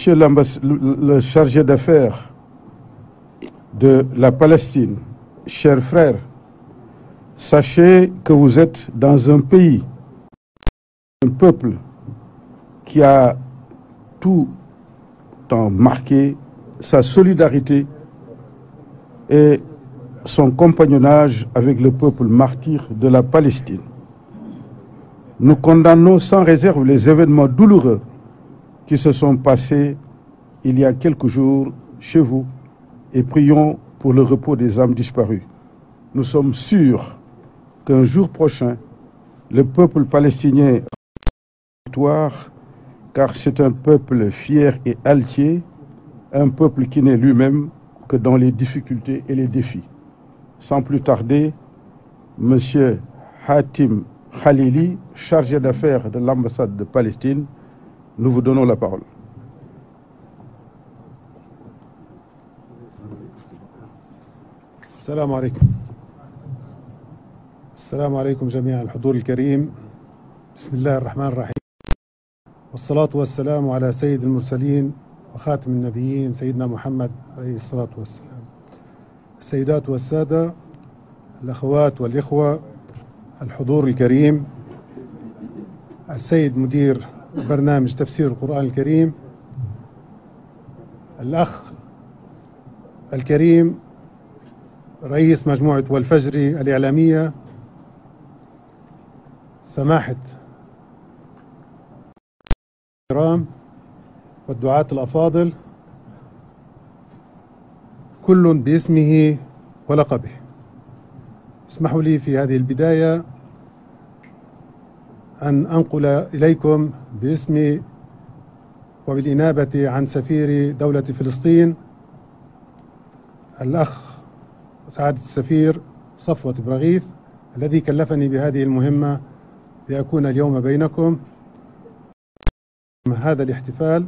Monsieur le chargé d'affaires de la Palestine, chers frères, sachez que vous êtes dans un pays, un peuple qui a tout temps marqué sa solidarité et son compagnonnage avec le peuple martyr de la Palestine. Nous condamnons sans réserve les événements douloureux qui se sont passés il y a quelques jours chez vous et prions pour le repos des âmes disparues. Nous sommes sûrs qu'un jour prochain, le peuple palestinien aura la victoire, car c'est un peuple fier et altier, un peuple qui n'est lui-même que dans les difficultés et les défis. Sans plus tarder, M. Hatim Khalili, chargé d'affaires de l'ambassade de Palestine, nous vous donnons la parole. السلام عليكم. السلام عليكم جميعا الحضور الكريم. بسم الله الرحمن الرحيم، والصلاة والسلام على سيد المرسلين وخاتم النبيين سيدنا محمد عليه الصلاة والسلام. السيدات والسادة، الأخوات والإخوة، الحضور الكريم، السيد مدير برنامج تفسير القرآن الكريم، الأخ الكريم رئيس مجموعة والفجر الإعلامية، سماحة الكرام والدعاة الأفاضل، كل باسمه ولقبه. اسمحوا لي في هذه البداية أن أنقل إليكم باسمي وبالإنابة عن سفير دولة فلسطين الأخ سعادة السفير صفوة براغيث، الذي كلفني بهذه المهمة لأكون اليوم بينكم هذا الاحتفال.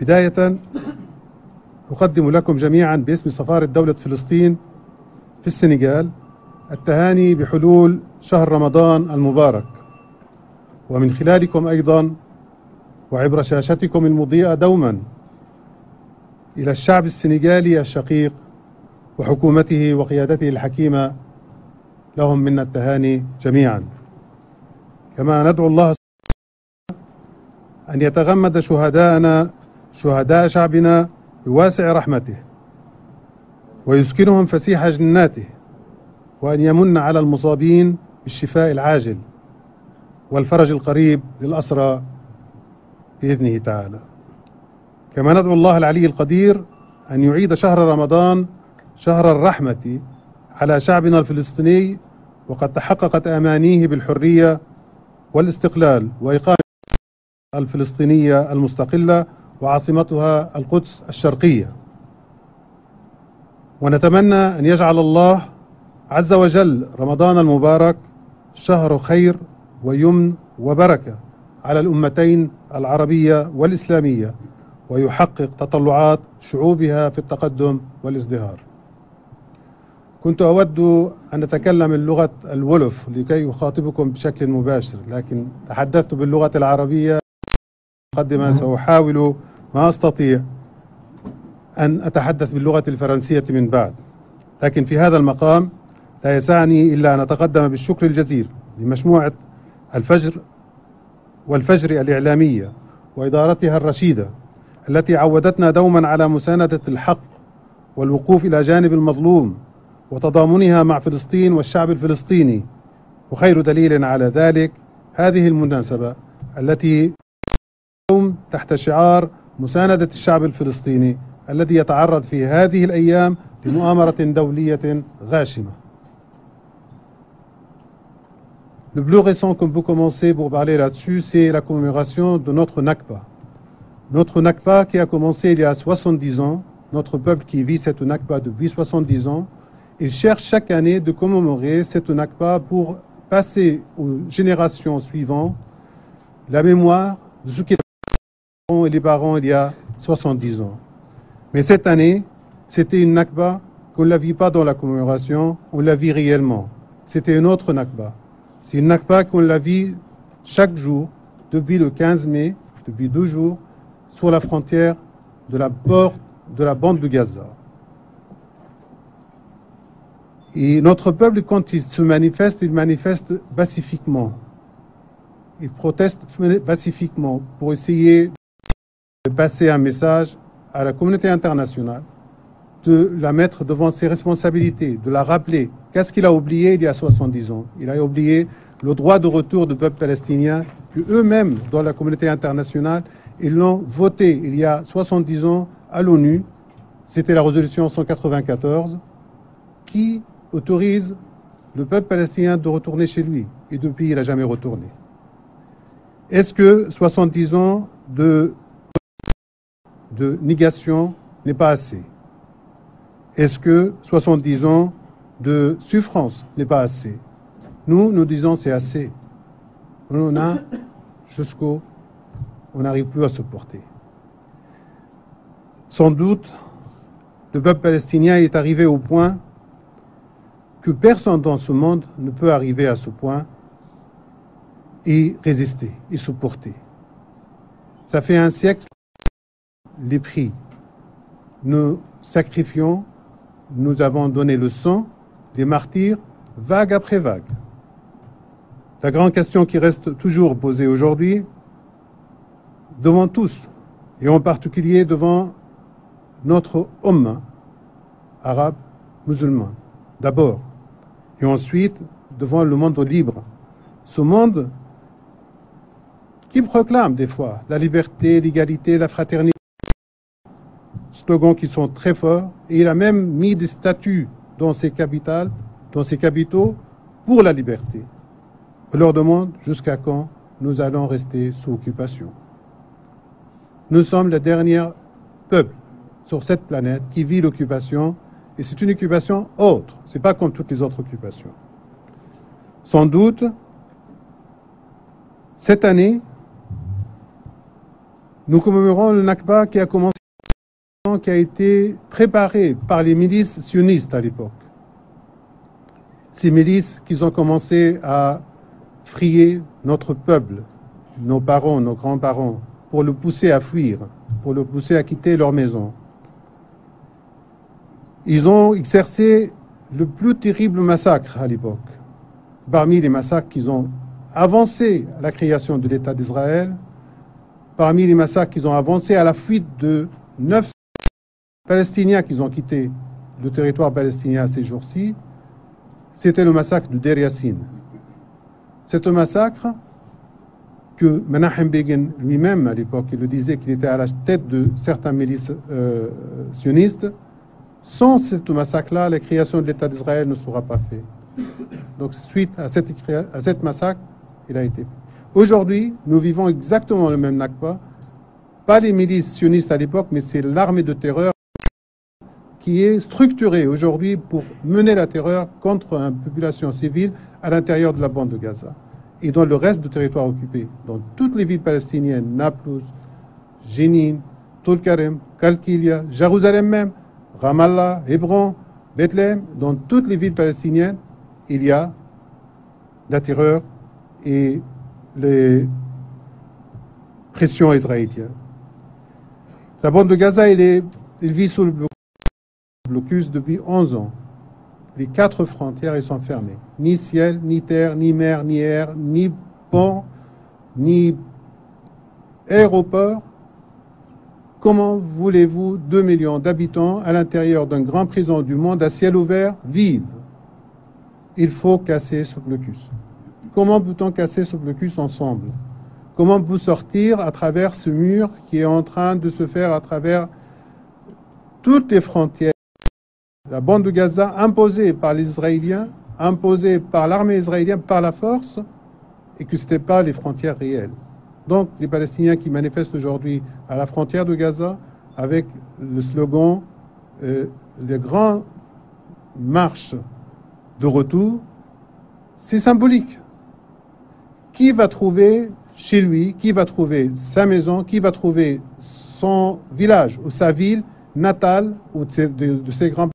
بداية أقدم لكم جميعا باسم سفارة دولة فلسطين في السنغال التهاني بحلول شهر رمضان المبارك، ومن خلالكم أيضا وعبر شاشتكم المضيئة دوما إلى الشعب السنغالي الشقيق وحكومته وقيادته الحكيمة، لهم منا التهاني جميعا. كما ندعو الله أن يتغمد شهداءنا شهداء شعبنا بواسع رحمته ويسكنهم فسيح جناته، وأن يمن على المصابين بالشفاء العاجل والفرج القريب للأسرى بإذنه تعالى. كما ندعو الله العلي القدير أن يعيد شهر رمضان شهر الرحمة على شعبنا الفلسطيني، وقد تحققت أمانيه بالحرية والاستقلال وإقامة الفلسطينية المستقلة وعاصمتها القدس الشرقية. ونتمنى أن يجعل الله عز وجل رمضان المبارك شهر خير ويمن وبركة على الأمتين العربية والإسلامية، ويحقق تطلعات شعوبها في التقدم والازدهار. كنت أود أن أتكلم اللغة الولف لكي أخاطبكم بشكل مباشر، لكن تحدثت باللغة العربية مقدمة. سأحاول ما أستطيع أن أتحدث باللغة الفرنسية من بعد، لكن في هذا المقام لا يسعني إلا أن أتقدم بالشكر الجزيل لمجموعة الفجر والفجر الإعلامية وإدارتها الرشيدة، التي عودتنا دوما على مساندة الحق والوقوف إلى جانب المظلوم وتضامنها مع فلسطين والشعب الفلسطيني. وخير دليل على ذلك هذه المناسبة التي اليوم تحت شعار مساندة الشعب الفلسطيني الذي يتعرض في هذه الأيام لمؤامرة دولية غاشمة. Le plus récent, comme vous commencez pour parler là-dessus, c'est la commémoration de notre Nakba. Notre Nakba qui a commencé il y a 70 ans, notre peuple qui vit cette Nakba depuis 70 ans, il cherche chaque année de commémorer cette Nakba pour passer aux générations suivantes la mémoire de ce qu'ils ont et les parents il y a 70 ans. Mais cette année, c'était une Nakba qu'on ne la vit pas dans la commémoration, on la vit réellement. C'était une autre Nakba. C'est une Nakba qu'on la vit chaque jour depuis le 15 mai depuis 2 jours, sur la frontière de la bande de Gaza. Et notre peuple, quand il se manifeste, il manifeste pacifiquement. Il proteste pacifiquement pour essayer de passer un message à la communauté internationale, de la mettre devant ses responsabilités, de la rappeler. Qu'est-ce qu'il a oublié il y a 70 ans? Il a oublié le droit de retour du peuple palestinien, que eux-mêmes, dans la communauté internationale, ils l'ont voté il y a 70 ans à l'ONU. C'était la résolution 194 qui autorise le peuple palestinien de retourner chez lui. Et depuis, il n'a jamais retourné. Est-ce que 70 ans de négation n'est pas assez? Est-ce que 70 ans de souffrance n'est pas assez? Nous disons c'est assez. On a jusqu'au... On n'arrive plus à se porter. Sans doute, le peuple palestinien est arrivé au point que personne dans ce monde ne peut arriver à ce point et résister, et supporter. Ça fait un siècle, les prix. Nous sacrifions, nous avons donné le sang, des martyrs, vague après vague. La grande question qui reste toujours posée aujourd'hui, devant tous, et en particulier devant notre Ummah arabe musulman, d'abord, et ensuite devant le monde libre. Ce monde qui proclame des fois la liberté, l'égalité, la fraternité, slogans qui sont très forts, et il a même mis des statues dans ses capitales, dans ses capitaux, pour la liberté. On leur demande jusqu'à quand nous allons rester sous occupation. Nous sommes le dernier peuple sur cette planète qui vit l'occupation, et c'est une occupation autre, ce n'est pas comme toutes les autres occupations. Sans doute, cette année, nous commémorons le Nakba qui a commencé, qui a été préparé par les milices sionistes à l'époque. Ces milices qui ont commencé à frayer notre peuple, nos parents, nos grands-parents, pour le pousser à fuir, pour le pousser à quitter leur maison. Ils ont exercé le plus terrible massacre à l'époque. Parmi les massacres qu'ils ont avancé à la création de l'État d'Israël, parmi les massacres qu'ils ont avancé à la fuite de 9 Palestiniens qui ont quitté le territoire palestinien ces jours-ci, c'était le massacre de Deir Yassin. C'est un massacre que Menachem Begin lui-même, à l'époque, il le disait qu'il était à la tête de certains milices sionistes. Sans ce massacre-là, la création de l'État d'Israël ne sera pas faite. Donc, suite à cette massacre, il a été fait. Aujourd'hui, nous vivons exactement le même Nakba. Pas les milices sionistes à l'époque, mais c'est l'armée de terreur qui est structurée aujourd'hui pour mener la terreur contre une population civile à l'intérieur de la bande de Gaza et dans le reste du territoire occupé, dans toutes les villes palestiniennes, Naplouse, Jenin, Tulkarem, Kalkilia, Jérusalem même, Ramallah, Hébron, Bethléem, dans toutes les villes palestiniennes, il y a la terreur et les pressions israéliennes. La bande de Gaza, elle vit sous le blocus depuis 11 ans. Les 4 frontières, elles sont fermées. Ni ciel, ni terre, ni mer, ni air, ni pont, ni aéroport. Comment voulez-vous 2 millions d'habitants à l'intérieur d'une grande prison du monde à ciel ouvert vivre? Il faut casser ce blocus. Comment peut-on casser ce blocus ensemble? Comment peut-on sortir à travers ce mur qui est en train de se faire à travers toutes les frontières? La bande de Gaza imposée par les Israéliens, imposée par l'armée israélienne, par la force, et que ce n'était pas les frontières réelles. Donc, les Palestiniens qui manifestent aujourd'hui à la frontière de Gaza, avec le slogan les grandes marches de retour, c'est symbolique. Qui va trouver chez lui, qui va trouver sa maison, qui va trouver son village ou sa ville natale ou de ses grands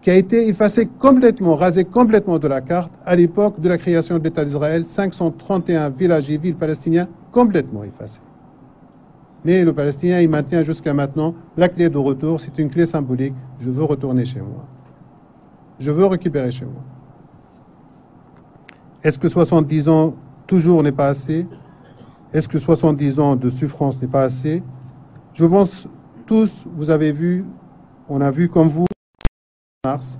qui a été effacé complètement, rasé complètement de la carte à l'époque de la création de l'État d'Israël, 531 villages et villes palestiniens complètement effacé. Mais le Palestinien, il maintient jusqu'à maintenant la clé de retour, c'est une clé symbolique. Je veux retourner chez moi. Je veux récupérer chez moi. Est-ce que 70 ans toujours n'est pas assez? Est-ce que 70 ans de souffrance n'est pas assez? Je pense tous, vous avez vu, on a vu comme vous, en mars,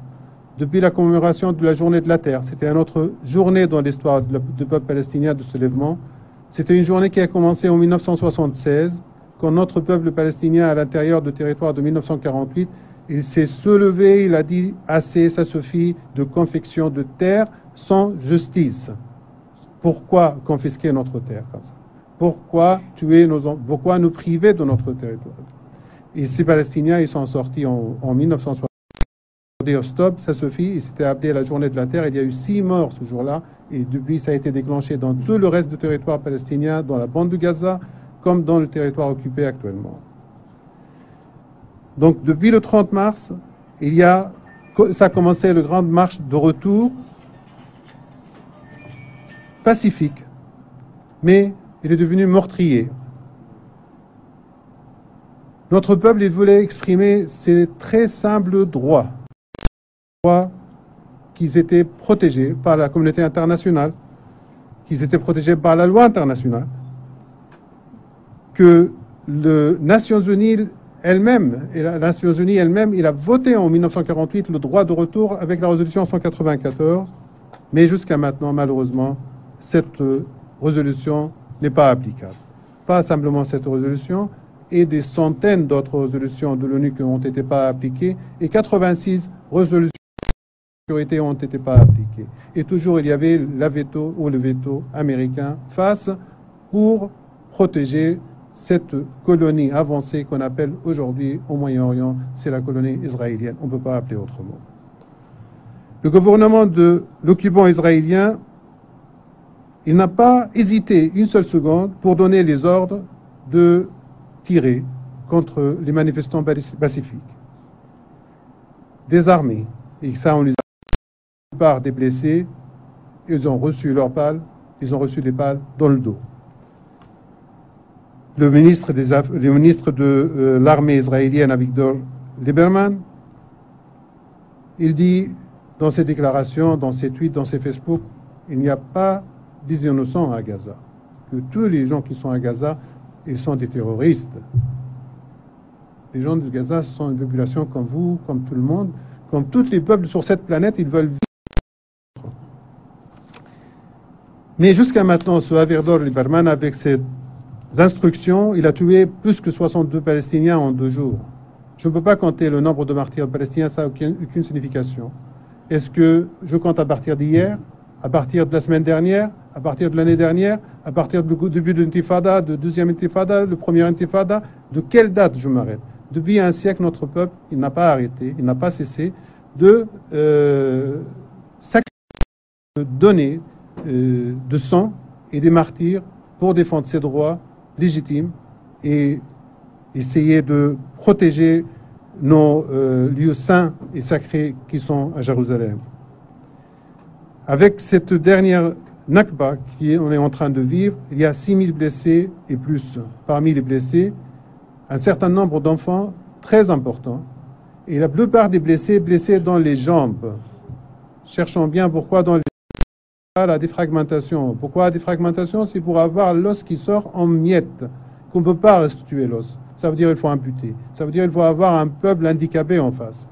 depuis la commémoration de la journée de la Terre. C'était une autre journée dans l'histoire du peuple palestinien de ce soulèvement. C'était une journée qui a commencé en 1976, quand notre peuple palestinien, à l'intérieur du territoire de 1948, il s'est soulevé, il a dit assez, ça suffit de confection de terre sans justice. Pourquoi confisquer notre terre comme ça? Pourquoi tuer pourquoi nous priver de notre territoire? Et ces Palestiniens, ils sont sortis en 1960 pour dire stop, ça suffit. Il s'était appelé la journée de la terre. Il y a eu 6 morts ce jour-là. Et depuis, ça a été déclenché dans tout le reste du territoire palestinien, dans la bande de Gaza, comme dans le territoire occupé actuellement. Donc, depuis le 30 mars, ça a commencé le grande marche de retour pacifique, mais il est devenu meurtrier. Notre peuple, il voulait exprimer ses très simples droits qu'ils étaient protégés par la communauté internationale, qu'ils étaient protégés par la loi internationale, que les Nations Unies elle-même, il a voté en 1948 le droit de retour avec la résolution 194, mais jusqu'à maintenant, malheureusement, cette résolution n'est pas applicable. Pas simplement cette résolution, et des centaines d'autres résolutions de l'ONU qui n'ont été pas appliquées, et 86 résolutions de sécurité n'ont été pas appliquées. Et toujours, il y avait le veto américain face pour protéger cette colonie avancée qu'on appelle aujourd'hui au Moyen-Orient, c'est la colonie israélienne. On ne peut pas appeler autrement. Le gouvernement de l'occupant israélien, il n'a pas hésité une seule seconde pour donner les ordres de tirer contre les manifestants pacifiques. Des armées, et ça on les a par des blessés, ils ont reçu leurs balles, ils ont reçu des balles dans le dos. Le ministre de l'armée israélienne, Avigdor Lieberman, il dit dans ses déclarations, dans ses tweets, dans ses Facebook, il n'y a pas des innocents à Gaza. Que tous les gens qui sont à Gaza, ils sont des terroristes. Les gens de Gaza sont une population comme vous, comme tout le monde, comme tous les peuples sur cette planète, ils veulent vivre. Mais jusqu'à maintenant, ce Avigdor Lieberman, avec ses instructions, il a tué plus que 62 Palestiniens en 2 jours. Je ne peux pas compter le nombre de martyrs palestiniens, ça n'a aucune signification. Est-ce que je compte à partir d'hier, à partir de la semaine dernière, à partir de l'année dernière, à partir du début de l'intifada, de deuxième intifada, de première intifada, de quelle date je m'arrête? Depuis un siècle, notre peuple, il n'a pas arrêté, il n'a pas cessé de sacrifier, de donner de sang et des martyrs pour défendre ses droits légitimes et essayer de protéger nos lieux saints et sacrés qui sont à Jérusalem. Avec cette dernière Nakba qu'on est en train de vivre, il y a 6000 blessés et plus. Parmi les blessés, un certain nombre d'enfants très importants. Et la plupart des blessés dans les jambes. Cherchons bien pourquoi dans les jambes, la défragmentation. Pourquoi la défragmentation? C'est pour avoir l'os qui sort en miettes, qu'on ne peut pas restituer l'os. Ça veut dire qu'il faut amputer. Ça veut dire qu'il faut avoir un peuple handicapé en face.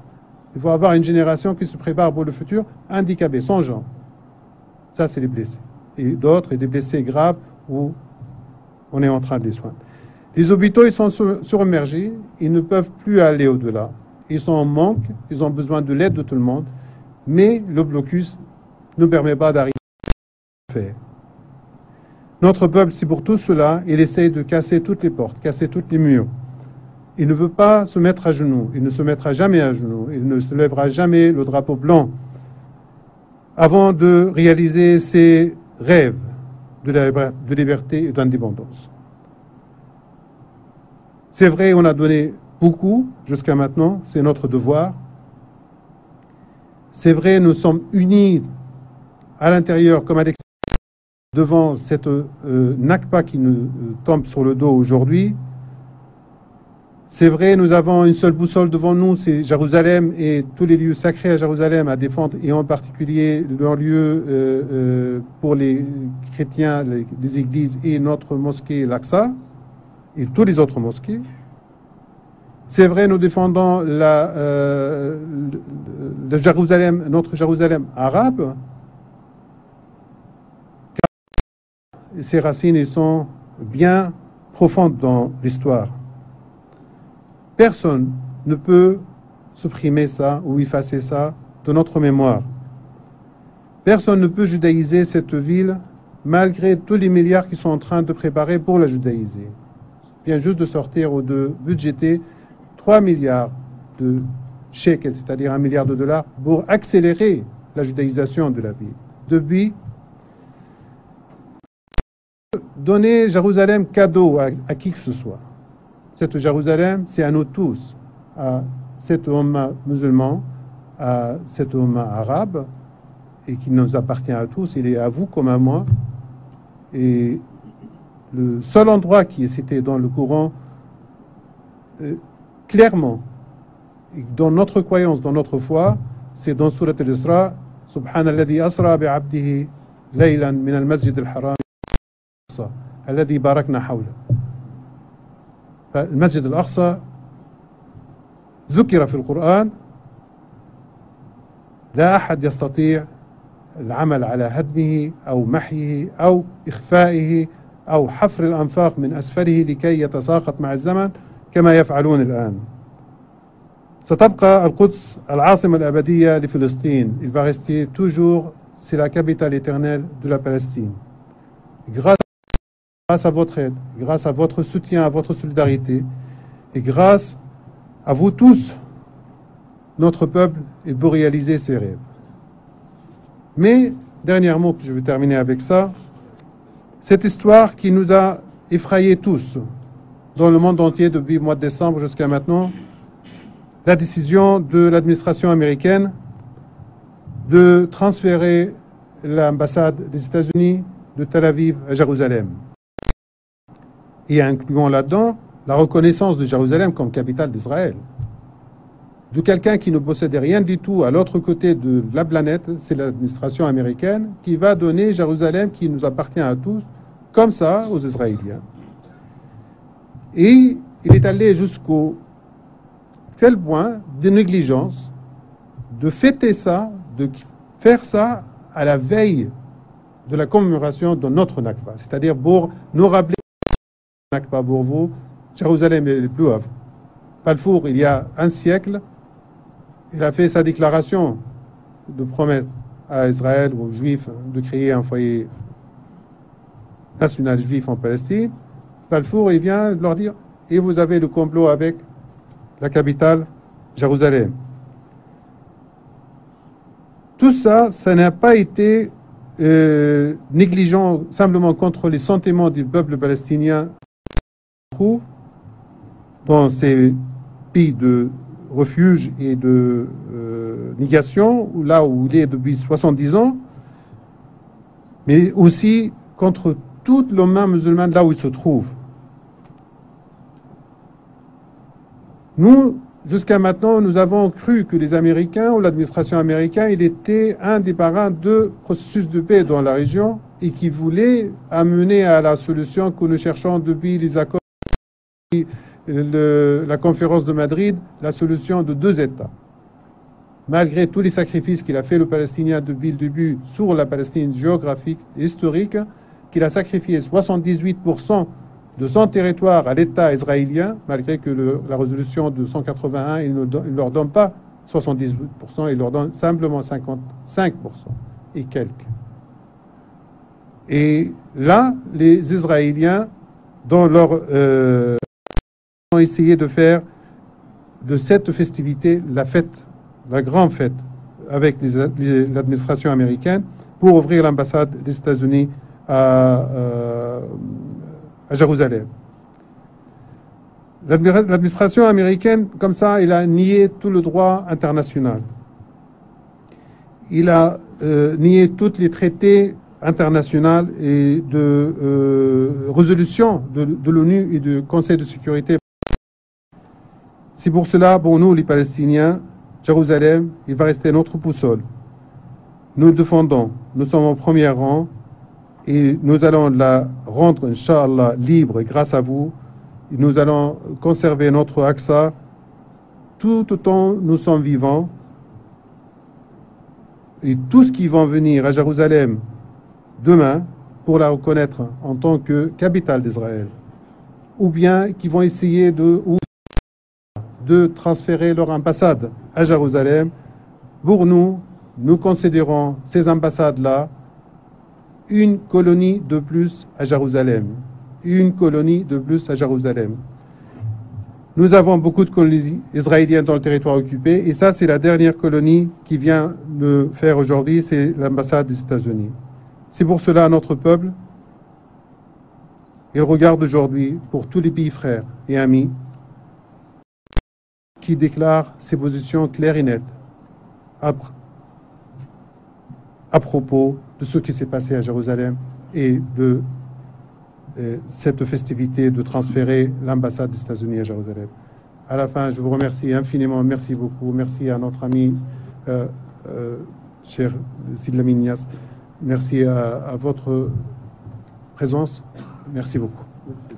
Il faut avoir une génération qui se prépare pour le futur handicapée, sans jambes. Ça, c'est les blessés. Et d'autres, et des blessés graves où on est en train de les soigner. Les hôpitaux, ils sont surmergés, ils ne peuvent plus aller au-delà. Ils sont en manque, ils ont besoin de l'aide de tout le monde, mais le blocus ne permet pas d'arriver à faire. Notre peuple, c'est pour tout cela, il essaye de casser toutes les portes, casser tous les murs. Il ne veut pas se mettre à genoux, il ne se mettra jamais à genoux, il ne se lèvera jamais le drapeau blanc avant de réaliser ses rêves de liberté et d'indépendance. C'est vrai, on a donné beaucoup jusqu'à maintenant, c'est notre devoir. C'est vrai, nous sommes unis à l'intérieur comme à l'extérieur devant cette Nakba qui nous tombe sur le dos aujourd'hui. C'est vrai, nous avons une seule boussole devant nous, c'est Jérusalem et tous les lieux sacrés à Jérusalem à défendre, et en particulier leur lieu pour les chrétiens, les églises, et notre mosquée l'Aqsa et toutes les autres mosquées. C'est vrai, nous défendons le Jérusalem, notre Jérusalem arabe, car ses racines sont bien profondes dans l'histoire. Personne ne peut supprimer ça ou effacer ça de notre mémoire. Personne ne peut judaïser cette ville malgré tous les milliards qu'ils sont en train de préparer pour la judaïser. Il vient juste de sortir ou de budgéter 3 milliards de shekels, c'est-à-dire 1 milliard de dollars, pour accélérer la judaïsation de la ville. Depuis, donner Jérusalem cadeau à qui que ce soit. Cette Jérusalem, c'est à nous tous, à cet umma musulman, à cet umma arabe, et qui nous appartient à tous. Il est à vous comme à moi. Et le seul endroit qui est cité dans le Coran, clairement, dans notre croyance, dans notre foi, c'est dans Surat al-Isra, Subhanalladhi asra bi'abdihi laylan min al-masjid al-haram alladhi barakna hawla. المسجد الأقصى ذكر في القرآن لا أحد يستطيع العمل على هدمه أو محيه أو إخفائه أو حفر الأنفاق من أسفله لكي يتساقط مع الزمن كما يفعلون الآن. ستبقى القدس العاصمة الأبدية لفلسطين. Il va rester toujours, c'est la capitale éternelle de la Palestine. Grâce à votre aide, grâce à votre soutien, à votre solidarité, et grâce à vous tous, notre peuple est pour réaliser ses rêves. Mais, dernier mot, je vais terminer avec ça, cette histoire qui nous a effrayés tous, dans le monde entier depuis le mois de décembre jusqu'à maintenant, la décision de l'administration américaine de transférer l'ambassade des États-Unis de Tel Aviv à Jérusalem. Et incluons là-dedans la reconnaissance de Jérusalem comme capitale d'Israël. De quelqu'un qui ne possédait rien du tout à l'autre côté de la planète, c'est l'administration américaine qui va donner Jérusalem qui nous appartient à tous, comme ça, aux Israéliens. Et il est allé jusqu'au tel point de négligence, de fêter ça, de faire ça à la veille de la commémoration de notre Nakba, c'est-à-dire pour nous rappeler Nakba pour vous, Jérusalem est le plus haut. Balfour, il y a un siècle, il a fait sa déclaration de promettre à Israël, aux Juifs, de créer un foyer national juif en Palestine. Balfour, il vient leur dire, et vous avez le complot avec la capitale, Jérusalem. Tout ça, ça n'a pas été négligent simplement contre les sentiments du peuple palestinien dans ces pays de refuge et de négation, là où il est depuis 70 ans, mais aussi contre toute l'umma musulmane là où il se trouve. Nous, jusqu'à maintenant, nous avons cru que les Américains ou l'administration américaine, il était un des parrains de processus de paix dans la région et qui voulait amener à la solution que nous cherchons depuis les accords, la conférence de Madrid, la solution de 2 États. Malgré tous les sacrifices qu'il a fait le Palestinien depuis le début sur la Palestine géographique et historique, qu'il a sacrifié 78% de son territoire à l'État israélien, malgré que la résolution de 181, il ne leur donne pas 78%, il leur donne simplement 55% et quelques. Et là, les Israéliens, dans leur ont essayé de faire de cette festivité la fête, la grande fête, avec l'administration américaine, pour ouvrir l'ambassade des États-Unis à Jérusalem. L'administration américaine, comme ça, il a nié tout le droit international. Il a nié tous les traités internationale et de résolution de l'ONU et du Conseil de sécurité. C'est pour cela, pour nous, les Palestiniens, Jérusalem, il va rester notre boussole. Nous défendons, nous sommes au premier rang et nous allons la rendre, Inch'Allah, libre grâce à vous. Et nous allons conserver notre Aqsa tout autant nous sommes vivants. Et tous qui vont venir à Jérusalem demain pour la reconnaître en tant que capitale d'Israël, ou bien qui vont essayer de transférer leur ambassade à Jérusalem, pour nous considérons ces ambassades-là une colonie de plus à Jérusalem. Une colonie de plus à Jérusalem. Nous avons beaucoup de colonies israéliennes dans le territoire occupé, et ça, c'est la dernière colonie qui vient de faire aujourd'hui, c'est l'ambassade des États-Unis. C'est pour cela notre peuple, il regarde aujourd'hui pour tous les pays frères et amis qui déclarent ses positions claires et nettes à propos de ce qui s'est passé à Jérusalem et de cette festivité de transférer l'ambassade des États-Unis à Jérusalem. À la fin, je vous remercie infiniment, merci beaucoup, merci à notre ami cher Sidi Lamine Niasse, merci à votre présence, merci beaucoup. Merci.